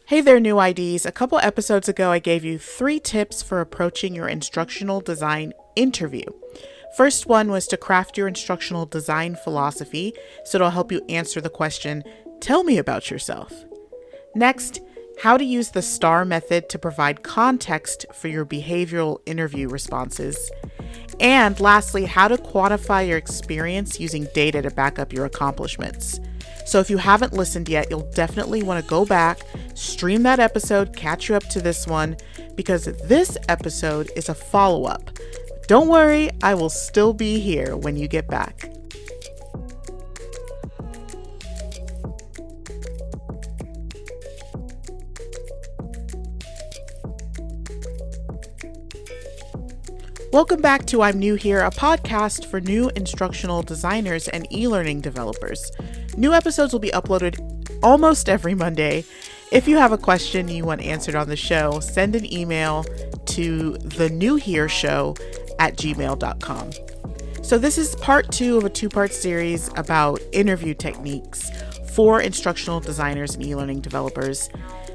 Hey there, new IDs. A couple episodes ago, I gave you 3 tips for approaching your instructional design interview. First one was to craft your instructional design philosophy, so it'll help you answer the question, tell me about yourself. Next, how to use the STAR method to provide context for your behavioral interview responses. And lastly, how to quantify your experience using data to back up your accomplishments. So if you haven't listened yet, you'll definitely want to go back, stream that episode, catch you up to this one, because this episode is a follow-up. Don't worry, I will still be here when you get back. Welcome back to I'm New Here, a podcast for new instructional designers and e-learning developers. New episodes will be uploaded almost every Monday. If you have a question you want answered on the show, send an email to thenewhereshow@gmail.com. So this is part 2 of a 2-part series about interview techniques for instructional designers and e-learning developers.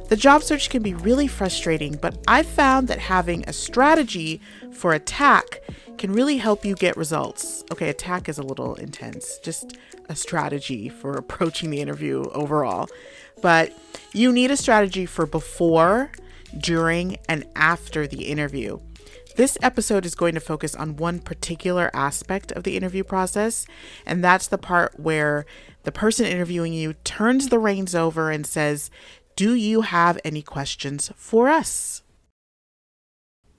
The job search can be really frustrating, but I've found that having a strategy for attack can really help you get results. Okay, attack is a little intense, just a strategy for approaching the interview overall. But you need a strategy for before, during, and after the interview. This episode is going to focus on one particular aspect of the interview process, and that's the part where the person interviewing you turns the reins over and says, do you have any questions for us?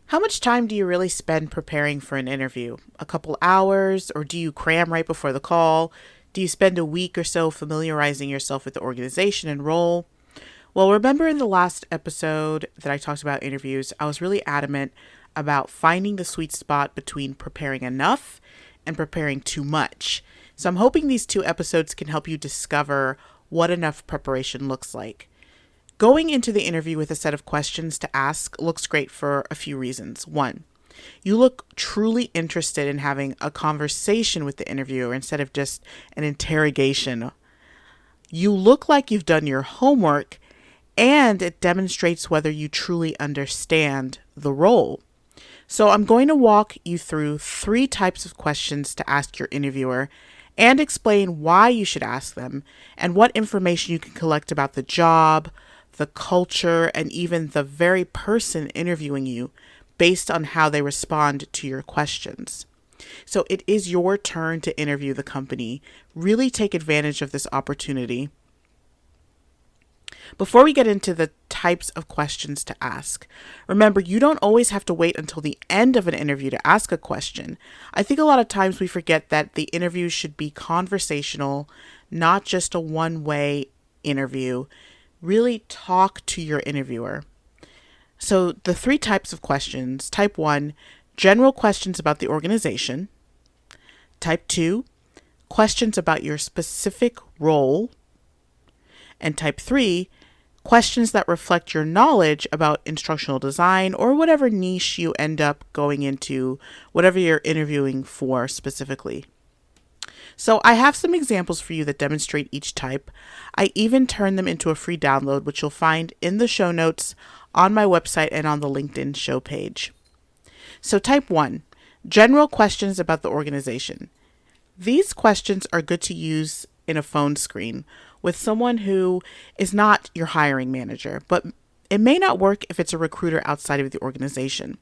How much time do you really spend preparing for an interview? A couple hours, or do you cram right before the call? Do you spend a week or so familiarizing yourself with the organization and role? Well, remember in the last episode that I talked about interviews, I was really adamant about finding the sweet spot between preparing enough and preparing too much. So I'm hoping these 2 episodes can help you discover what enough preparation looks like. Going into the interview with a set of questions to ask looks great for a few reasons. 1, you look truly interested in having a conversation with the interviewer instead of just an interrogation. You look like you've done your homework, and it demonstrates whether you truly understand the role. So I'm going to walk you through 3 types of questions to ask your interviewer and explain why you should ask them and what information you can collect about the job, the culture, and even the very person interviewing you based on how they respond to your questions. So it is your turn to interview the company. Really take advantage of this opportunity. Before we get into the types of questions to ask, remember, you don't always have to wait until the end of an interview to ask a question. I think a lot of times we forget that the interview should be conversational, not just a one-way interview. Really talk to your interviewer. So the 3 types of questions: type 1, general questions about the organization; type 2, questions about your specific role; and type 3, questions that reflect your knowledge about instructional design or whatever niche you end up going into, whatever you're interviewing for specifically. So I have some examples for you that demonstrate each type. I even turned them into a free download, which you'll find in the show notes on my website and on the LinkedIn show page. So type 1, general questions about the organization. These questions are good to use in a phone screen with someone who is not your hiring manager, but it may not work if it's a recruiter outside of the organization.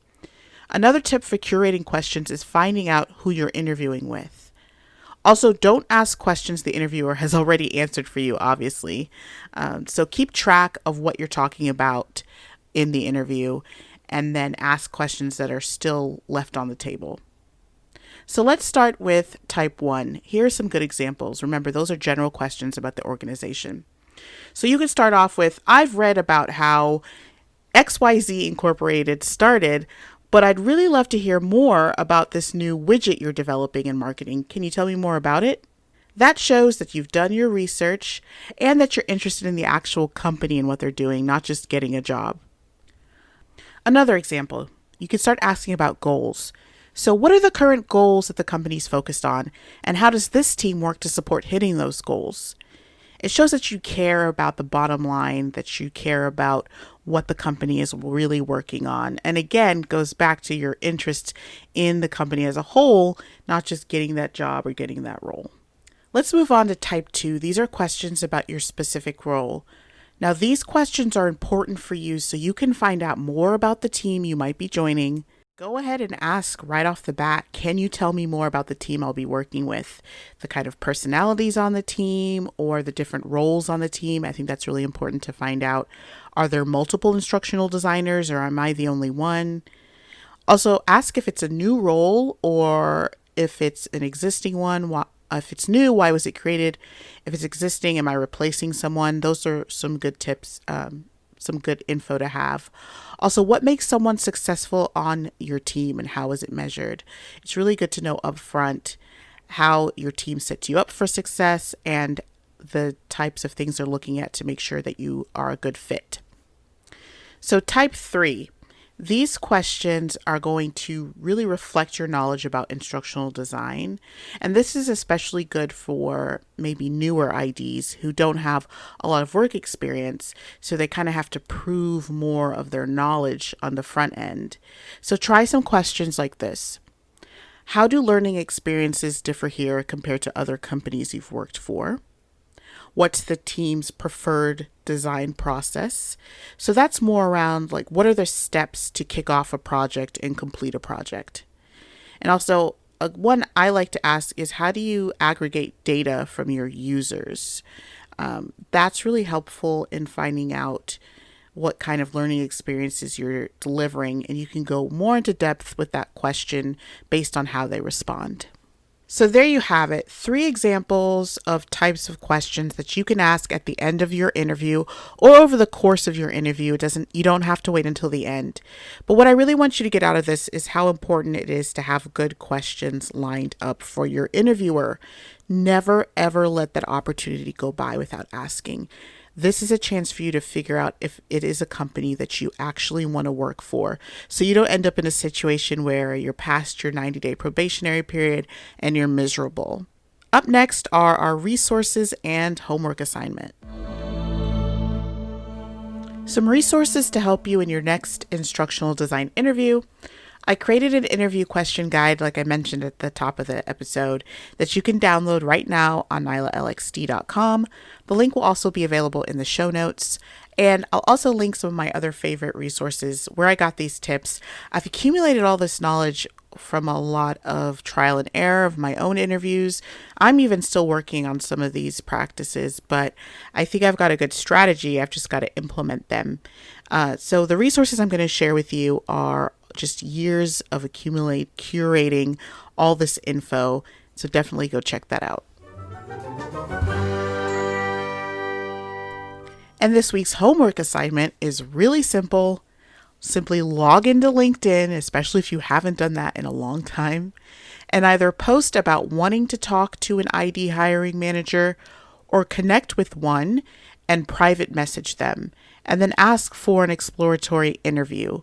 Another tip for curating questions is finding out who you're interviewing with. Also, don't ask questions the interviewer has already answered for you, obviously. So keep track of what you're talking about in the interview and then ask questions that are still left on the table. So let's start with type 1. Here are some good examples. Remember, those are general questions about the organization. So you can start off with, I've read about how XYZ Incorporated started, but I'd really love to hear more about this new widget you're developing and marketing. Can you tell me more about it? That shows that you've done your research and that you're interested in the actual company and what they're doing, not just getting a job. Another example, you can start asking about goals. So what are the current goals that the company's focused on, and how does this team work to support hitting those goals? It shows that you care about the bottom line, that you care about what the company is really working on. And again, goes back to your interest in the company as a whole, not just getting that job or getting that role. Let's move on to type 2. These are questions about your specific role. Now, these questions are important for you so you can find out more about the team you might be joining. Go ahead and ask right off the bat, can you tell me more about the team I'll be working with? The kind of personalities on the team or the different roles on the team. I think that's really important to find out. Are there multiple instructional designers or am I the only one? Also, ask if it's a new role or if it's an existing one. If it's new, why was it created? If it's existing, am I replacing someone? Those are some good tips, some good info to have. Also, what makes someone successful on your team and how is it measured? It's really good to know upfront how your team sets you up for success and the types of things they're looking at to make sure that you are a good fit. So type 3. These questions are going to really reflect your knowledge about instructional design. And this is especially good for maybe newer IDs who don't have a lot of work experience. So they kind of have to prove more of their knowledge on the front end. So try some questions like this. How do learning experiences differ here compared to other companies you've worked for? What's the team's preferred design process? So that's more around like, what are the steps to kick off a project and complete a project? And also, one I like to ask is, how do you aggregate data from your users? That's really helpful in finding out what kind of learning experiences you're delivering, and you can go more into depth with that question based on how they respond. So there you have it, 3 examples of types of questions that you can ask at the end of your interview or over the course of your interview. You don't have to wait until the end. But what I really want you to get out of this is how important it is to have good questions lined up for your interviewer. Never, ever let that opportunity go by without asking. This is a chance for you to figure out if it is a company that you actually want to work for. So you don't end up in a situation where you're past your 90-day probationary period and you're miserable. Up next are our resources and homework assignment. Some resources to help you in your next instructional design interview. I created an interview question guide, like I mentioned at the top of the episode, that you can download right now on nylalxd.com. The link will also be available in the show notes. And I'll also link some of my other favorite resources where I got these tips. I've accumulated all this knowledge from a lot of trial and error of my own interviews. I'm even still working on some of these practices, but I think I've got a good strategy. I've just got to implement them. So the resources I'm going to share with you are just years of curating all this info. So definitely go check that out. And this week's homework assignment is really simple. Simply log into LinkedIn, especially if you haven't done that in a long time, and either post about wanting to talk to an ID hiring manager or connect with one and private message them, and then ask for an exploratory interview.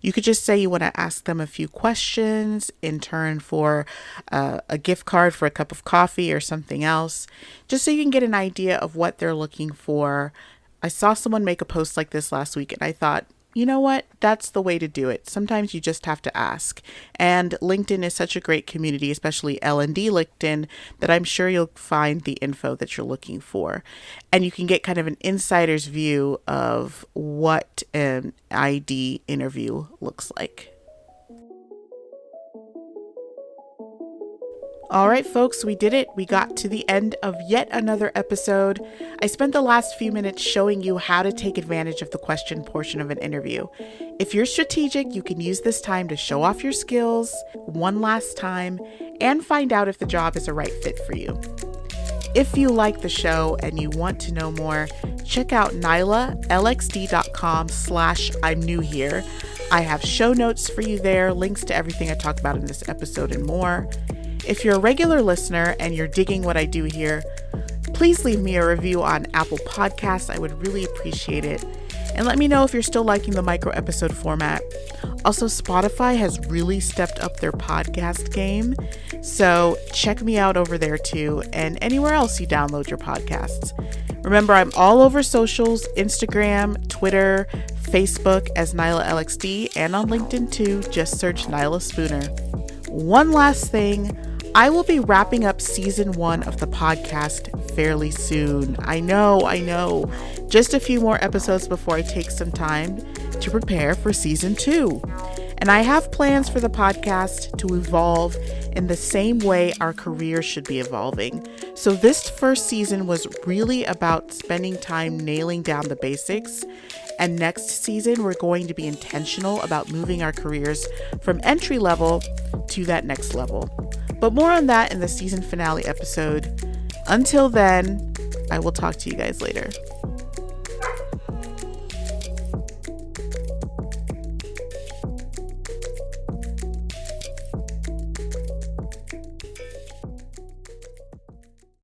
You could just say you want to ask them a few questions in turn for a gift card for a cup of coffee or something else, just so you can get an idea of what they're looking for. I saw someone make a post like this last week and I thought, you know what? That's the way to do it. Sometimes you just have to ask. And LinkedIn is such a great community, especially L&D LinkedIn, that I'm sure you'll find the info that you're looking for. And you can get kind of an insider's view of what an ID interview looks like. All right, folks, we did it. We got to the end of yet another episode. I spent the last few minutes showing you how to take advantage of the question portion of an interview. If you're strategic, you can use this time to show off your skills one last time and find out if the job is a right fit for you. If you like the show and you want to know more, check out nylalxd.com/I'm new here. I have show notes for you there, links to everything I talked about in this episode and more. If you're a regular listener and you're digging what I do here, please leave me a review on Apple Podcasts. I would really appreciate it. And let me know if you're still liking the micro episode format. Also, Spotify has really stepped up their podcast game. So check me out over there too, and anywhere else you download your podcasts. Remember, I'm all over socials, Instagram, Twitter, Facebook as Nyla LXD, and on LinkedIn too. Just search Nyla Spooner. One last thing, I will be wrapping up season 1 of the podcast fairly soon. I know. Just a few more episodes before I take some time to prepare for season 2. And I have plans for the podcast to evolve in the same way our careers should be evolving. So this first season was really about spending time nailing down the basics. And next season, we're going to be intentional about moving our careers from entry level to that next level. But more on that in the season finale episode. Until then, I will talk to you guys later.